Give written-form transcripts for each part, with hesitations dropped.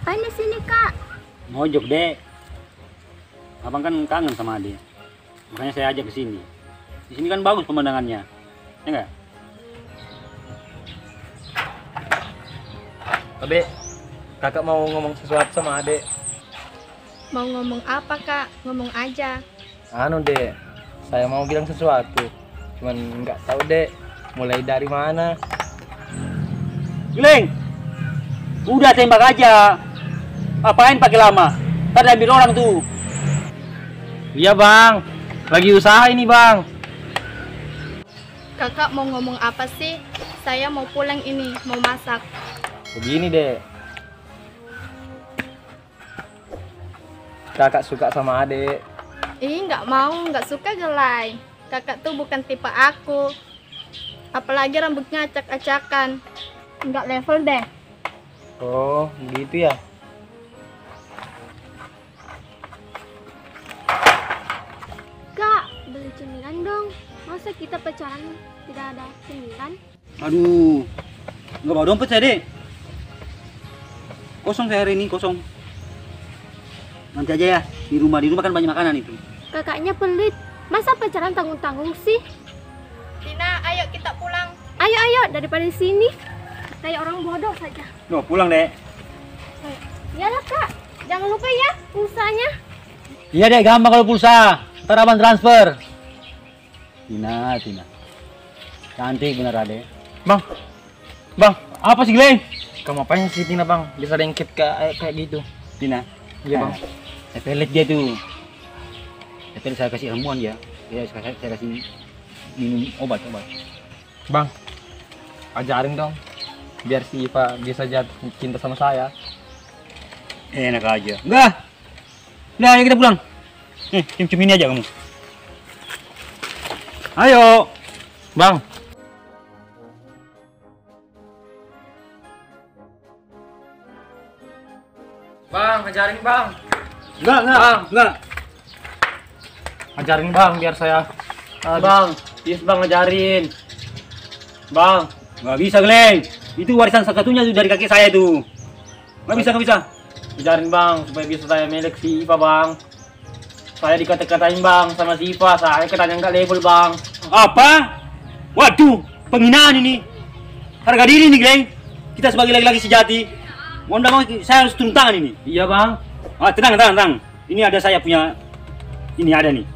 ngapain di sini, Kak? Mojok, Dek. Abang kan kangen sama Ade. Makanya saya ajak ke sini. Di sini kan bagus pemandangannya. Ya enggak? Adek, kakak mau ngomong sesuatu sama adek. Mau ngomong apa, Kak? Ngomong aja. Anu dek, saya mau bilang sesuatu. Cuman nggak tahu dek, mulai dari mana. Gleng! Udah tembak aja. Apain pakai lama? Ntar ambil orang tuh. Iya bang, lagi usaha ini bang. Kakak mau ngomong apa sih? Saya mau pulang ini, mau masak. Begini dek, kakak suka sama adek. Ih, nggak mau, nggak suka gelai. Kakak tuh bukan tipe aku. Apalagi rambutnya acak-acakan. Nggak level deh. Oh, gitu ya. Kak, beli cemilan dong. Masa kita pacaran tidak ada cemilan? Aduh. Nggak bawa dompet saya, Dek. Kosong saya hari ini, kosong. Nanti aja ya, di rumah kan banyak makanan itu. Kakaknya pelit. Masa pacaran tanggung-tanggung sih? Tina, ayo kita pulang. Ayo, daripada di sini. Kayak orang bodoh saja. Loh, pulang, Dek. Iyalah, Kak. Jangan lupa ya pulsanya. Iya, Dek, gampang kalau pulsa. Ntar abang transfer. Tina. Cantik bener, Ade. Bang, Apa sih, Gleng? kamu apain sih Tina bang? Bisa lengket kayak gitu. Tina. Iya bang. Saya pelet dia tuh. Saya kasih ramuan ya. Saya kasih minum obat. Bang, ajarin dong. Biar si Iva bisa jatuh cinta sama saya. Enak aja. Enggak. Udah, ayo kita pulang. Cium ini aja kamu. Ayo. Bang. Bang, ajarin bang. Enggak. Ajarin bang biar saya. Bang, yes bang ajarin. Bang, Nggak bisa, Gleng. Itu warisan satu-satunya tuh dari kakek saya tuh. Nggak bisa. ajarin bang supaya bisa saya milik si Iva bang. Saya dikata-katain bang sama si Iva, saya katanya nggak label bang. Apa? Waduh, penghinaan ini. Harga diri nih, Gleng. Kita sebagai laki-laki sejati. Mohon maaf, saya harus turun tangan ini. Iya bang. Tenang. Ini ada saya punya. Ini ada nih.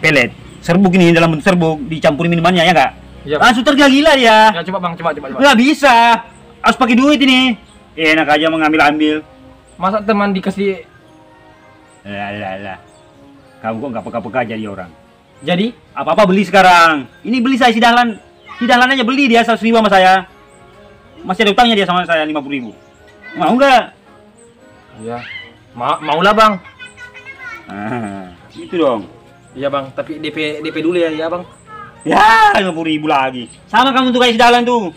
Pelet. Serbuk ini dalam bentuk serbuk dicampuri minumannya ya nggak? Iya. Langsung tergila-gila dia. Ya coba bang, coba. Nggak bisa. Harus pakai duit ini. Enak aja mengambil-ambil. Masa teman dikasih? Lah. Kamu kok nggak peka-peka jadi orang. Jadi? Apa-apa beli sekarang. Ini beli saya si Dahlan. Si Dahlan aja beli dia 100.000 sama saya. Masih ada utangnya dia sama saya 50.000. Mau nggak? Iya. Maulah bang. Itu dong. Iya bang, tapi DP dulu ya bang. Ya, 50.000 lagi. Sama kamu tuh kayak si Dahlan tuh.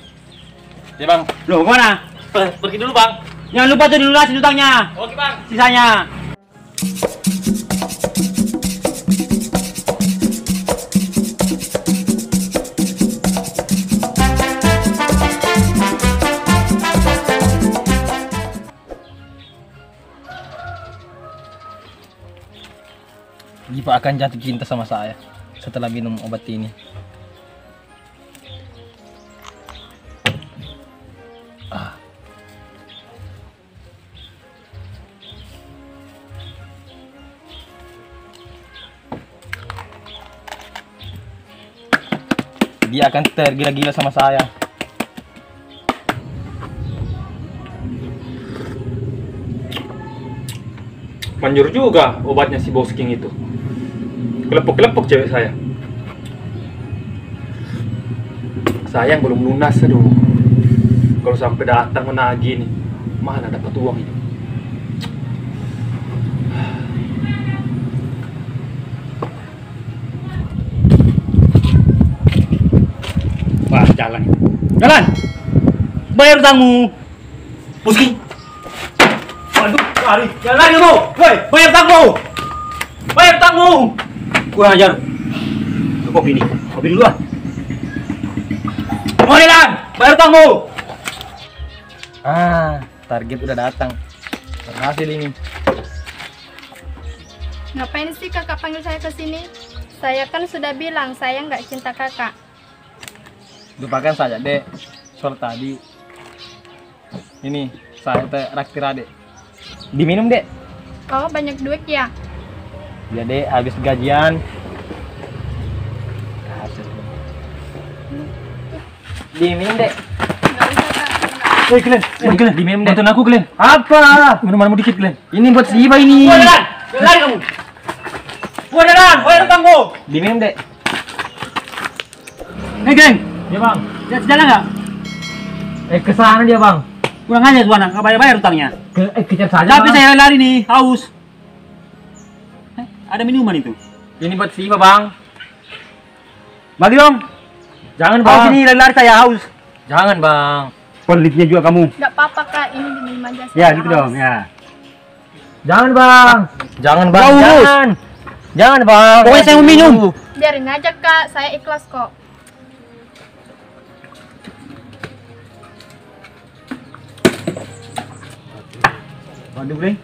Ya bang. Loh, kemana? Pergi dulu bang. Jangan lupa tuh dilunasin utangnya. Oke bang. Sisanya. Iva akan jatuh cinta sama saya setelah minum obat ini. Dia akan tergila-gila sama saya. Manjur juga obatnya si Bosking itu. Kelepok-kelepok cewek saya. Sayang belum lunas, aduh. Kalau sampai datang menagih nih, mana dapat uang ini? Wah, jalan. Bayar utangmu. Bosking. Waduh, lari. Jangan lari kamu. Woi, bayar utangmu. Bayar utangmu. Gua hajar. Kopi nih. Kopi dulu ah. Mau Dilan, bayar utangmu. Target udah datang. Berhasil ini. Ngapain sih kakak panggil saya ke sini? Saya kan sudah bilang saya nggak cinta kakak. Lupakan saja, Dek. Soal tadi. Ini, saya raktir Adek. Diminum, Dek. Oh, banyak duit ya? Ya, Dek, habis gajian. Diminum, Dek. Nggak usah kak. Woi, Glenn. Diminum, Dek. Bantuin aku, Glenn. Apa? Minumanmu dikit, Glenn. Ini buat si Iba ini. Woi, Dadan! Lari kamu! Woi, Dadan! Woi, tanggo! Diminum, Dek. Geng! Ya, Bang. Dia sejalan nggak? Ke sana dia, Bang. Kurang aja tuh anak, nggak bayar-bayar utangnya. Kejar saja, Tapi Bang. saya lari nih, haus. Ada minuman itu. Ini buat si Iba, Bang. Bagi dong. Jangan, Haus Bang. ini lari-lari saya haus. Jangan, Bang. Pelitnya juga kamu. Nggak apa-apa kak, ini demi manja saya. Ya, gitu dong, ya. Jangan, Bang. Jangan, Bang. Haus. Jangan. Jangan, Bang. Pokoknya saya mau minum. Biarin aja kak, saya ikhlas kok. Waduh, Glenn.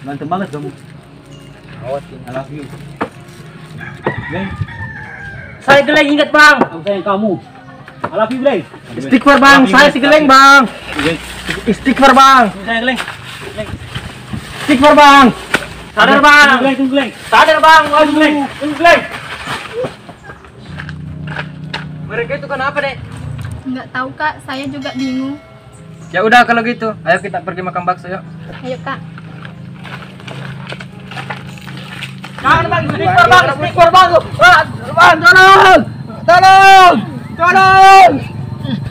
Ganteng banget kamu. I love you. Glenn, Saya Geleng ingat, Bang. aku sayang kamu. I love you, Glenn. Istighfar, Bang. Saya si Geleng, Bang. Istighfar, Bang. Aku sayang Glenn. Istighfar, Bang. Sadar, Bang. Glenn, tunggu, Glenn. Sadar, Bang. Tunggu, Glenn. Tunggu, Glenn. Mereka itu kenapa, Dek? Nggak tahu kak, saya juga bingung. Ya udah kalau gitu, ayo kita pergi makan bakso yuk. Ayo kak. Jangan, Bang. Istighfar, Bang. Istighfar, Bang. Bang, tolong. Tolong. Tolong.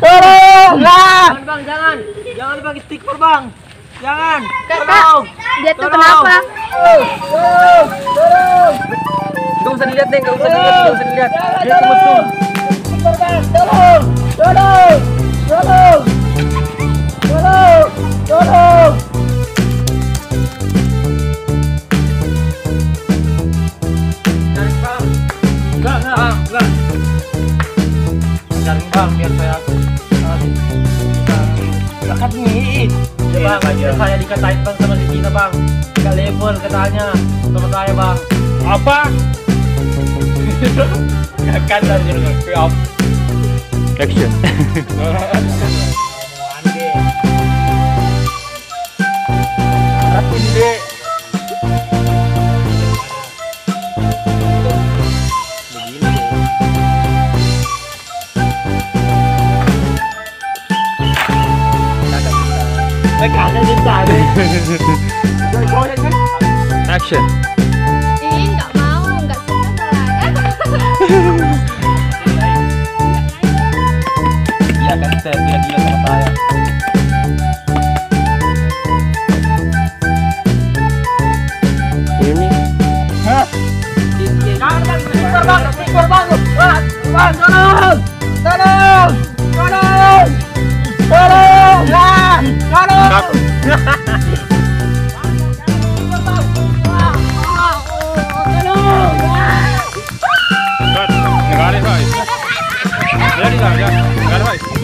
Tolong. Jangan, Bang, jangan. Jangan, Bang. Istighfar, Bang. Jangan. Kak, dia tuh kenapa? Gak usah dilihat, deh. Gak usah dilihat. Gak usah dilihat. Dia cuma tuh. Istighfar, Bang. Tolong. Tolong. Tolong. Tolong. Tolong. Enggak. Jangan, Bang, biar saya dekat nih. Ya, Bang, saya dikatain, Bang, sama si Tina, Bang. Gak level katanya sama saya, Bang. Apa? Gak kan dari film. Action. Rapin, Dek. Action. Ih, nggak mau, nggak suka saya. Iya kan, saya gila-gila sama saya. Ini. Hah? Jangan, Bang. Istighfar, Bang. Istighfar, Bang. Bang, tolong. Tolong. Tolong. Tolong. Tolong. Nggak ada, guys. Jadi nggak ada, guys.